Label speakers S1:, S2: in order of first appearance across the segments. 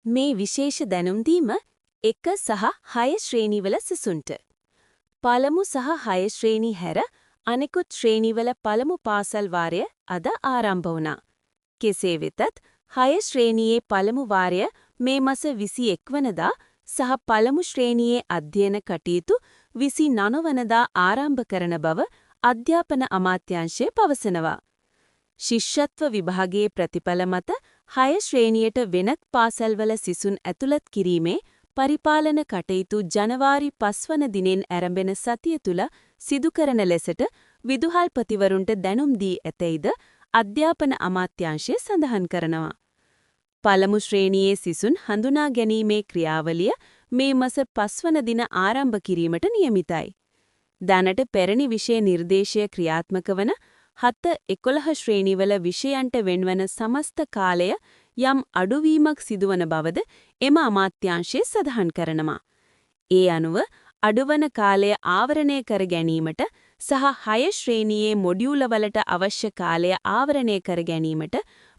S1: මේ විශේෂ දැනුම් දීම 1 සහ 6 ශ්‍රේණිවල සිසුන්ට. පළමු සහ 6 ශ්‍රේණි හැර අනෙකුත් ශ්‍රේණිවල පළමු පාසල් වාරය අද ආරම්භ වුණා. කෙසේ වෙතත් 6 ශ්‍රේණියේ පළමු වාරය මේ මාස 21 වනදා සහ පළමු ශ්‍රේණියේ අධ්‍යයන කටයුතු 29 වනදා ආරම්භ කරන බව අධ්‍යාපන අමාත්‍යාංශය පවසනවා. ශිෂ්‍යත්ව විභාගයේ ප්‍රතිඵල මත 6 ශ්‍රේණියට වෙනත් පාසල්වල සිසුන් ඇතුළත් කිරීමේ පරිපාලන කටයුතු ජනවාරි 5 වන දිනෙන් ආරම්භෙන සතිය තුල සිදු කරන ලෙසට විදුහල්පතිවරුන්ට දැනුම් දී ඇතැයිද අධ්‍යාපන අමාත්‍යාංශය සඳහන් කරනවා. පළමු ශ්‍රේණියේ සිසුන් හඳුනා ගැනීමේ ක්‍රියාවලිය මේ මාස 5 වන දින ආරම්භ කිරීමට නියමිතයි. දැනට පැරණි විෂය නිර්දේශය ක්‍රියාත්මක වන 7-11 ශ්‍රේණිවල විෂයන්ට වෙන්වන සමස්ත කාලය යම් අඩුවීමක් සිදුවන බවද එම අමාත්‍යාංශය සඳහන් කරනවා. ඒ අනුව අඩුවන කාලය ආවරණය කර ගැනීමට සහ 6 ශ්‍රේණියේ මොඩියුලවලට අවශ්‍ය කාලය ආවරණය කර ගැනීමට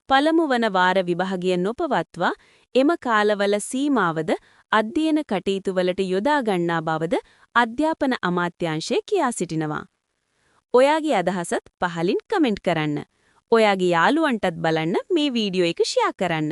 S1: පළමු වන වාර විභාගය නොපවත්වා එම කාලවල සීමාවද අධ්‍යයන කටයුතුවලට යොදා ගන්නා බවද අධ්‍යාපන අමාත්‍යාංශය කියා සිටිනවා. ඔයාගේ අදහසත් පහලින් කමෙන්ට් කරන්න. ඔයාගේ යාළුවන්ටත් බලන්න මේ වීඩියෝ එක ෂෙයා කරන්න.